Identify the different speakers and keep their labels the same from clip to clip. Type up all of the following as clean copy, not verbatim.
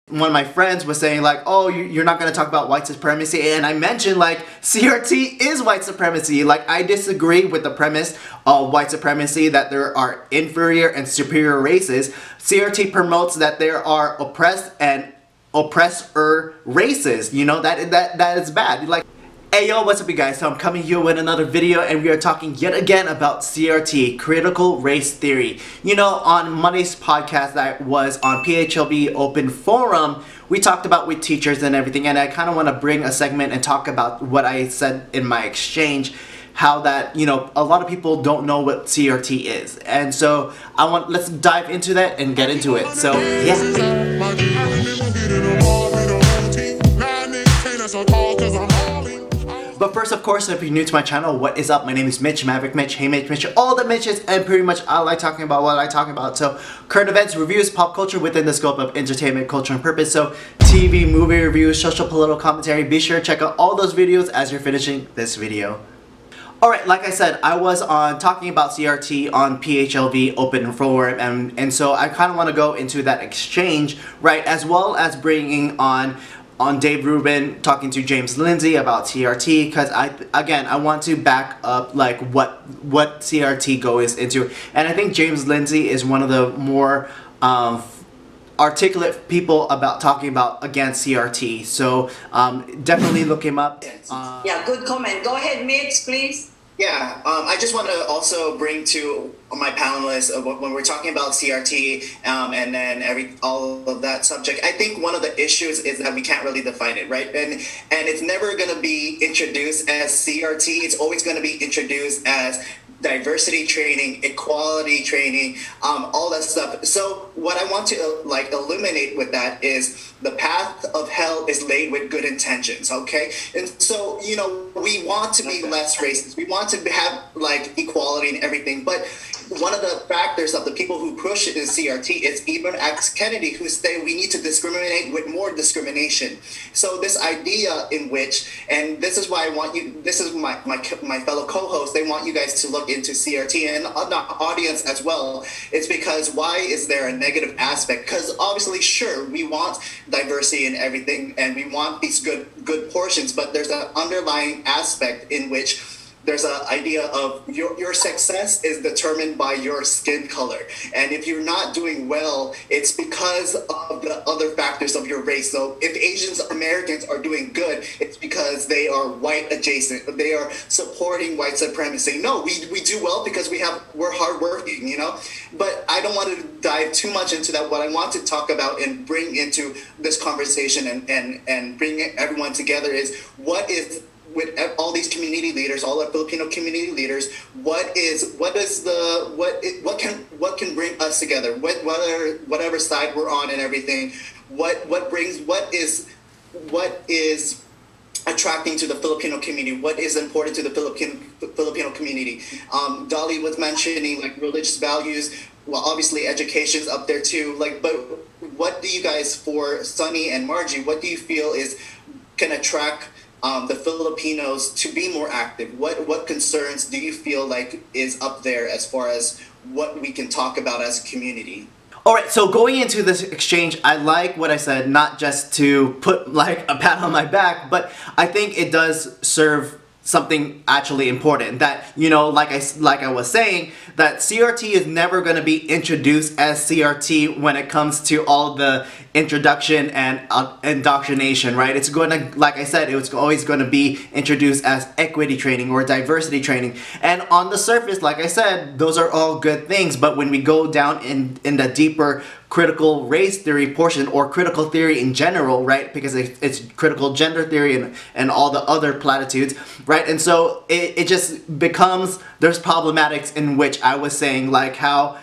Speaker 1: one of my friends was saying like, oh, you're not going to talk about white supremacy, and I mentioned like CRT is white supremacy. Like, I disagree with the premise of white supremacy that there are inferior and superior races. CRT promotes that there are oppressed and oppressor races. You know, that is bad. Like, hey yo, what's up you guys? So I'm coming here with another video, and we are talking yet again about CRT, critical race theory. You know, on Monday's podcast that was on PHLV open forum, we talked about with teachers and everything, and I kind of want to bring a segment and talk about what I said in my exchange, how that, you know, a lot of people don't know what CRT is. And so let's dive into that and get into it. So yeah. But first, of course, if you're new to my channel, what is up? My name is Mitch, Maverick Mitch, Hey Mitch, all the Mitches, and pretty much I like talking about what I talk about. So, current events, reviews, pop culture within the scope of entertainment, culture, and purpose. So, TV, movie reviews, social, political commentary. Be sure to check out all those videos as you're finishing this video. Alright, like I said, I was talking about CRT on PHLV open forum, and so I kind of want to go into that exchange, right, as well as bringing on Dave Rubin talking to James Lindsay about CRT, because I want to back up like what CRT goes into, and I think James Lindsay is one of the more articulate people about talking about against CRT. So definitely look him up.
Speaker 2: Yeah, good comment. Go ahead, Mitch, please.
Speaker 3: Yeah, I just want to also bring to my panelists when we're talking about CRT and then all of that subject. I think one of the issues is that we can't really define it, right? And it's never going to be introduced as CRT. It's always going to be introduced as diversity training, equality training, all that stuff. So what I want to illuminate with that is the path of hell is laid with good intentions, okay? And so, you know, we want to be less racist. We want to have like equality and everything, but one of the factors of the people who push it in CRT is Ibram X. Kennedy, who say we need to discriminate with more discrimination. So this idea in which, and this is why I want you, this is my fellow co-hosts, they want you guys to look into CRT and the audience as well. It's because why is there a negative aspect? Because obviously, sure, we want diversity and everything, and we want these good portions, but there's an underlying aspect in which there's an idea of your success is determined by your skin color. And if you're not doing well, it's because of the other factors of your race. So if Asian Americans are doing good, it's because they are white adjacent. They are supporting white supremacy. No, we do well because we're hardworking, you know? But I don't want to dive too much into that. What I want to talk about and bring into this conversation and bring everyone together is what is, with all these community leaders, all our Filipino community leaders, what can bring us together? Whatever side we're on and everything, what is attracting to the Filipino community? What is important to the Filipino community? Dolly was mentioning like religious values. Well, obviously education's up there too. Like, but what do you guys, for Sunny and Margie, what do you feel can attract the Filipinos to be more active? What concerns do you feel like is up there as far as what we can talk about as a community?
Speaker 1: Alright, so going into this exchange, I like what I said, not just to put like a pat on my back, but I think it does serve something actually important, that, you know, like I was saying, that CRT is never going to be introduced as CRT when it comes to all the introduction and indoctrination, right? It's going to, like I said, it's always going to be introduced as equity training or diversity training. And on the surface, like I said, those are all good things, but when we go down in the deeper critical race theory portion, or critical theory in general, right, because it's critical gender theory and all the other platitudes, right, and so it just becomes, there's problematics in which I was saying, like how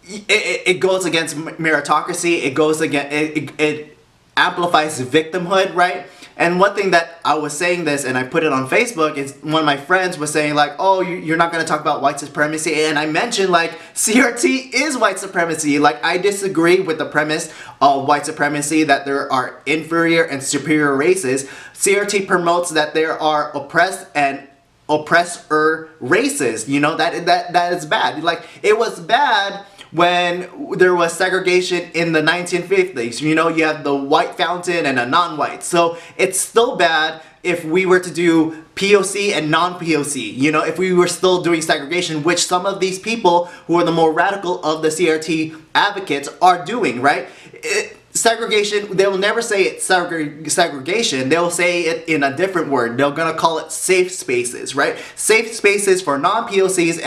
Speaker 1: it goes against meritocracy, it goes against, it amplifies victimhood, right? And one thing that I was saying this, and I put it on Facebook, is one of my friends was saying like, oh, you're not going to talk about white supremacy, and I mentioned like CRT is white supremacy. Like, I disagree with the premise of white supremacy that there are inferior and superior races. CRT promotes that there are oppressed and oppressor races. You know, that is bad. Like, it was bad when there was segregation in the 1950s. You know, you have the white fountain and a non-white. So it's still bad if we were to do POC and non-POC, you know, if we were still doing segregation, which some of these people who are the more radical of the CRT advocates are doing, right? Segregation, they will never say it's segregation, they'll say it in a different word. They're gonna call it safe spaces, right? Safe spaces for non-POCs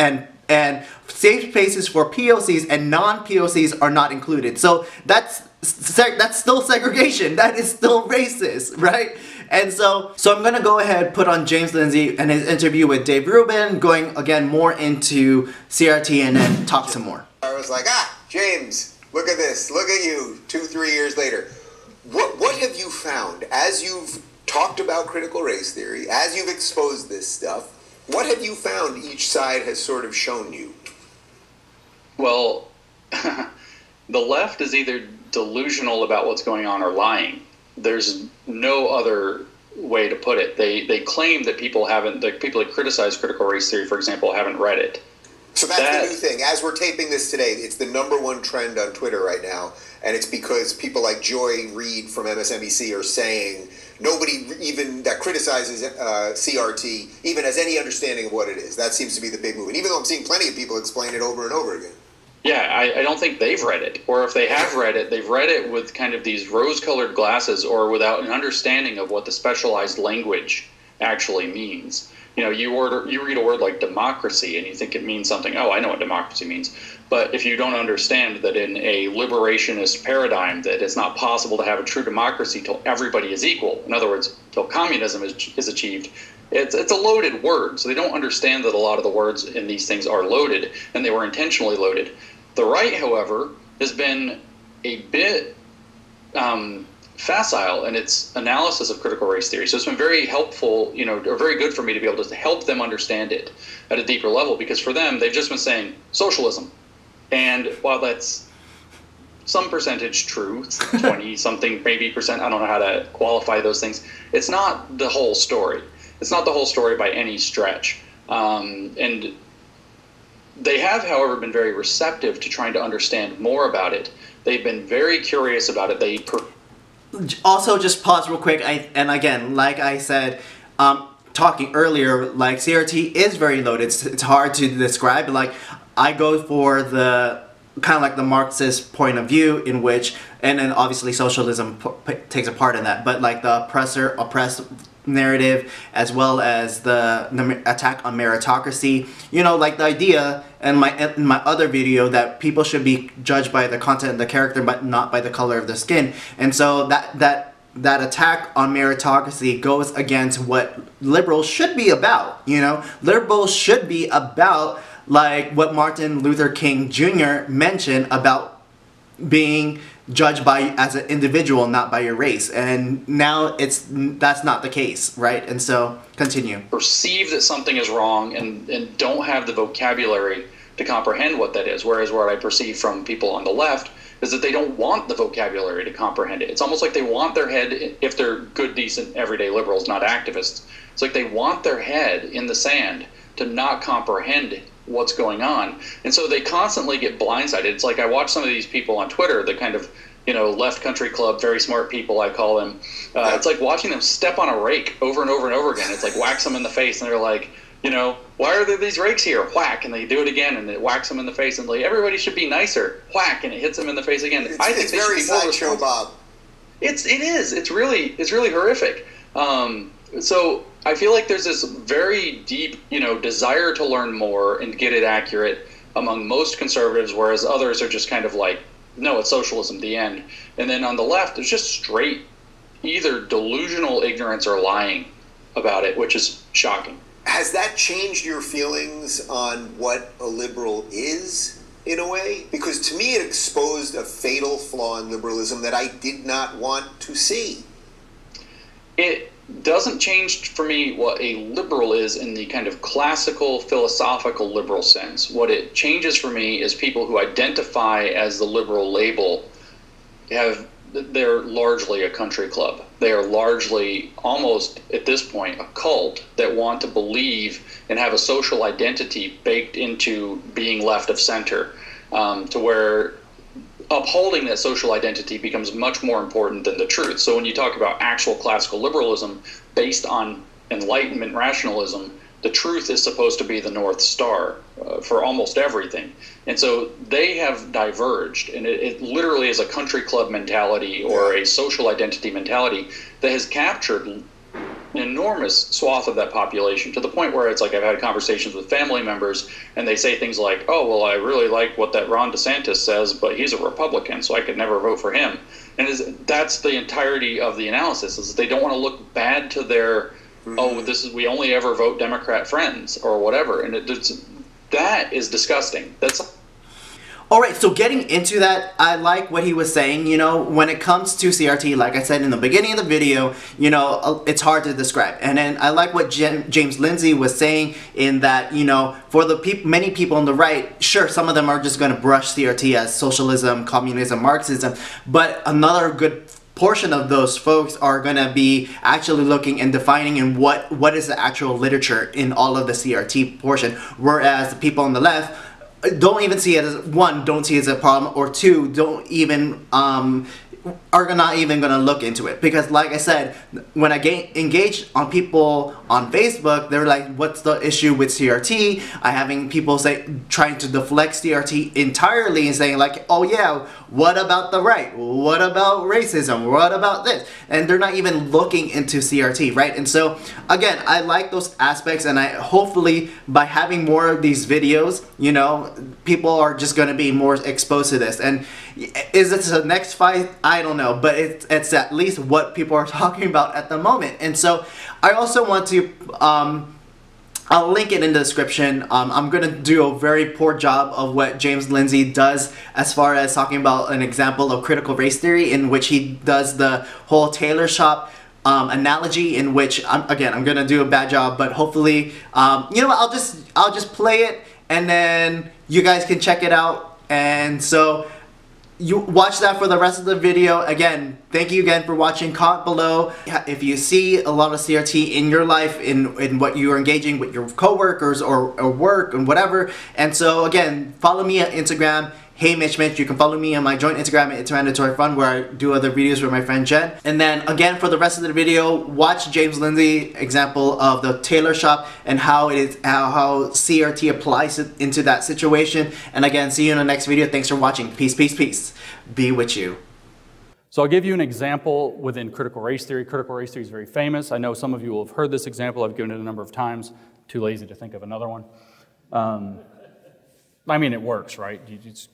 Speaker 1: and safe spaces for POCs and non-POCs are not included. So that's still segregation. That is still racist, right? And so I'm gonna go ahead, put on James Lindsay and his interview with Dave Rubin, going again more into CRT and then talk some more.
Speaker 4: I was like, James, look at this, look at you, 2-3 years later. What have you found as you've talked about critical race theory, as you've exposed this stuff? What have you found each side has sort of shown you?
Speaker 5: Well, the left is either delusional about what's going on or lying. There's no other way to put it. They claim that people that criticize critical race theory, for example, haven't read it.
Speaker 4: So that's the new thing. As we're taping this today, it's the #1 trend on Twitter right now, and it's because people like Joy Reid from MSNBC are saying nobody even that criticizes CRT even has any understanding of what it is. That seems to be the big move. And even though I'm seeing plenty of people explain it over and over again.
Speaker 5: Yeah, I don't think they've read it. Or if they have read it, they've read it with kind of these rose-colored glasses or without an understanding of what the specialized language actually means. You know, you read a word like democracy and you think it means something. Oh, I know what democracy means. But if you don't understand that in a liberationist paradigm that it's not possible to have a true democracy till everybody is equal, in other words, till communism is achieved, it's a loaded word. So they don't understand that a lot of the words in these things are loaded, and they were intentionally loaded. The right, however, has been a bit facile in its analysis of critical race theory. So it's been very helpful, you know, or very good for me to be able to help them understand it at a deeper level, because for them, they've just been saying socialism. And while that's some percentage true, 20-something maybe percent, I don't know how to qualify those things, it's not the whole story. It's not the whole story by any stretch. And they have, however, been very receptive to trying to understand more about it. They've been very curious about it.
Speaker 1: Also, just pause real quick, and again, like I said, talking earlier, like CRT is very loaded. It's hard to describe. Like, I go for the kind of like the Marxist point of view, in which, and then obviously socialism takes a part in that, but like the oppressed narrative, as well as the attack on meritocracy. You know, like the idea in my other video that people should be judged by the content of the character, but not by the color of their skin. And so that attack on meritocracy goes against what liberals should be about. You know, liberals should be about like what Martin Luther King Jr. mentioned about being judged by as an individual, not by your race. And now that's not the case, right? And so continue.
Speaker 5: Perceive that something is wrong and don't have the vocabulary to comprehend what that is. Whereas what I perceive from people on the left is that they don't want the vocabulary to comprehend it. It's almost like they want their head, if they're good, decent, everyday liberals, not activists, it's like they want their head in the sand to not comprehend what's going on. And so they constantly get blindsided. It's like I watch some of these people on Twitter, the kind of, you know, left country club, very smart people, I call them. It's like watching them step on a rake over and over and over again. It's like whacks them in the face, and they're like, you know, why are there these rakes here? Whack, and they do it again, and it whacks them in the face, and like, everybody should be nicer. Whack, and it hits them in the face again. I think
Speaker 4: it's very sideshow, Bob.
Speaker 5: It is. It's really horrific. So I feel like there's this very deep, you know, desire to learn more and get it accurate among most conservatives, whereas others are just kind of like, no, it's socialism, the end. And then on the left, there's just straight either delusional ignorance or lying about it, which is shocking.
Speaker 4: Has that changed your feelings on what a liberal is, in a way? Because to me it exposed a fatal flaw in liberalism that I did not want to see.
Speaker 5: It doesn't change for me what a liberal is in the kind of classical philosophical liberal sense. What it changes for me is people who identify as the liberal label they're largely a country club. They are largely, almost at this point, a cult that want to believe and have a social identity baked into being left of center. to where upholding that social identity becomes much more important than the truth. So when you talk about actual classical liberalism based on Enlightenment rationalism, the truth is supposed to be the North Star for almost everything. And so they have diverged, and it literally is a country club mentality or a social identity mentality that has captured an enormous swath of that population, to the point where it's like I've had conversations with family members and they say things like, oh, well, I really like what that Ron DeSantis says, but he's a Republican, so I could never vote for him. And that's the entirety of the analysis, is they don't want to look bad to their we only ever vote Democrat friends or whatever, and that is disgusting.
Speaker 1: All right, so getting into that, I like what he was saying. You know, when it comes to CRT, like I said in the beginning of the video, you know, it's hard to describe. And then I like what James Lindsay was saying, in that, you know, for the many people on the right, sure, some of them are just going to brush CRT as socialism, communism, Marxism, but another good portion of those folks are going to be actually looking and defining in what is the actual literature in all of the CRT portion, whereas the people on the left don't even see it as, one, don't see it as a problem, or two, don't even are not even going to look into it. Because like I said, when I engage on people on Facebook, they're like, what's the issue with CRT? I having people trying to deflect CRT entirely and saying like, oh yeah, what about the right? What about racism? What about this? And they're not even looking into CRT, right? And so again, I like those aspects, and I hopefully by having more of these videos, you know, people are just going to be more exposed to this. And is it the next fight? I don't know, but it's at least what people are talking about at the moment. And so I also want to I'll link it in the description. I'm going to do a very poor job of what James Lindsay does as far as talking about an example of critical race theory, in which he does the whole tailor shop analogy, in which I'm going to do a bad job, but hopefully, you know what, I'll just play it, and then you guys can check it out. And so you watch that for the rest of the video. Again, thank you again for watching. Comment below if you see a lot of CRT in your life, in what you are engaging with your coworkers or work and whatever. And so again, follow me on Instagram, Hey Mitch. You can follow me on my joint Instagram at It's Mandatory Fun, where I do other videos with my friend Jen. And then again, for the rest of the video, watch James Lindsay example of the tailor shop and how CRT applies it into that situation. And again, see you in the next video. Thanks for watching. Peace, peace, peace. Be with you.
Speaker 6: So I'll give you an example within critical race theory. Critical race theory is very famous. I know some of you will have heard this example. I've given it a number of times. Too lazy to think of another one. I mean, it works, right? You just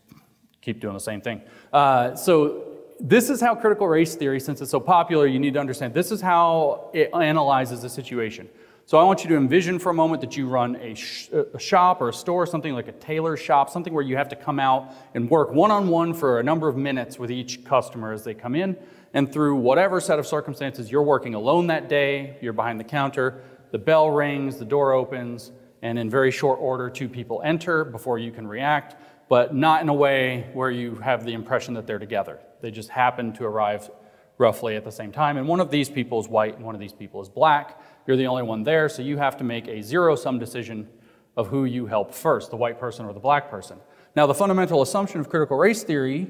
Speaker 6: keep doing the same thing. So this is how critical race theory, since it's so popular, you need to understand, this is how it analyzes the situation. So I want you to envision for a moment that you run a shop or a store, something like a tailor shop, something where you have to come out and work one-on-one for a number of minutes with each customer as they come in, and through whatever set of circumstances, you're working alone that day, you're behind the counter, the bell rings, the door opens, and in very short order, 2 people enter before you can react, but not in a way where you have the impression that they're together. They just happen to arrive roughly at the same time, and one of these people is white and one of these people is black. You're the only one there, so you have to make a zero-sum decision of who you help first, the white person or the black person. Now, the fundamental assumption of critical race theory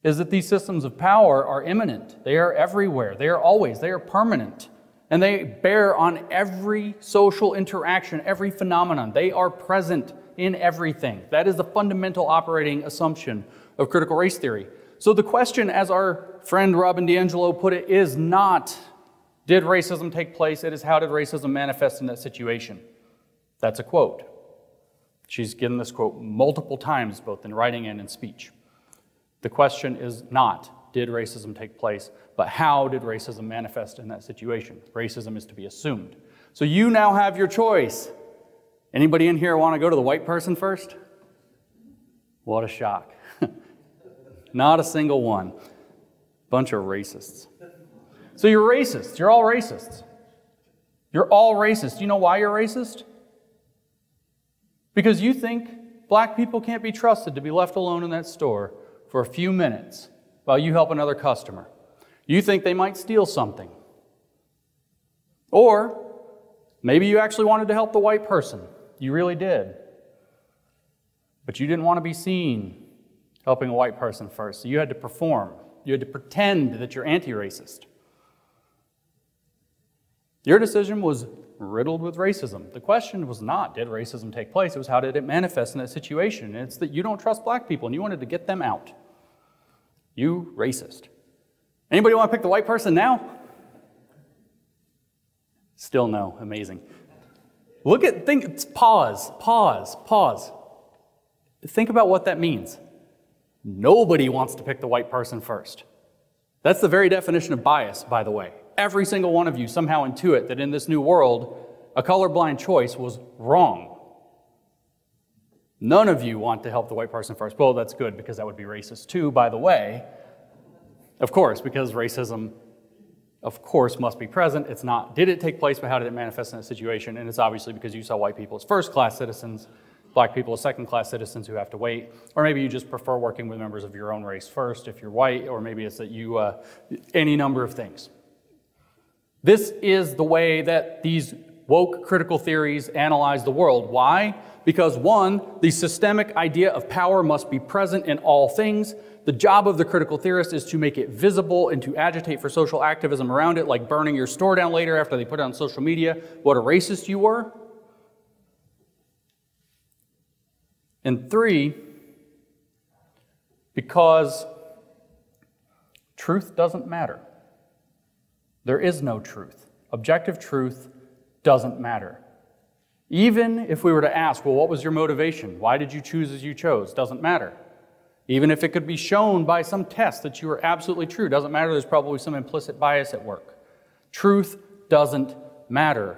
Speaker 6: is that these systems of power are immanent. They are everywhere. They are always. They are permanent. And they bear on every social interaction, every phenomenon. They are present in everything. That is the fundamental operating assumption of critical race theory. So the question, as our friend Robin DiAngelo put it, is not, did racism take place? It is, how did racism manifest in that situation? That's a quote. She's given this quote multiple times, both in writing and in speech. The question is not, did racism take place, but how did racism manifest in that situation? Racism is to be assumed. So you now have your choice. Anybody in here want to go to the white person first? What a shock. Not a single one. Bunch of racists. So you're racist. You're all racists. You're all racist. Do you know why you're racist? Because you think black people can't be trusted to be left alone in that store for a few minutes while you help another customer. You think they might steal something. Or maybe you actually wanted to help the white person. You really did. But you didn't want to be seen helping a white person first, so you had to perform. You had to pretend that you're anti-racist. Your decision was riddled with racism. The question was not, did racism take place? It was, how did it manifest in that situation? And it's that you don't trust black people, and you wanted to get them out. You racist. Anybody want to pick the white person now? Still no. Amazing. Pause. Think about what that means. Nobody wants to pick the white person first. That's the very definition of bias, by the way. Every single one of you somehow intuit that in this new world, a colorblind choice was wrong. None of you want to help the white person first. Well, that's good, because that would be racist too, by the way. Of course, because racism, of course, must be present. It's not, did it take place, but how did it manifest in a situation? And it's obviously because you saw white people as first-class citizens, black people as second-class citizens who have to wait, or maybe you just prefer working with members of your own race first if you're white, or maybe it's that you, any number of things. This is the way that these woke critical theories analyze the world. Why? Because one, the systemic idea of power must be present in all things. The job of the critical theorist is to make it visible and to agitate for social activism around it, like burning your store down later after they put it on social media, what a racist you were. And three, because truth doesn't matter. There is no truth. Objective truth doesn't matter. Even if we were to ask, well, what was your motivation? Why did you choose as you chose? Doesn't matter. Even if it could be shown by some test that you were absolutely true, doesn't matter. There's probably some implicit bias at work. Truth doesn't matter.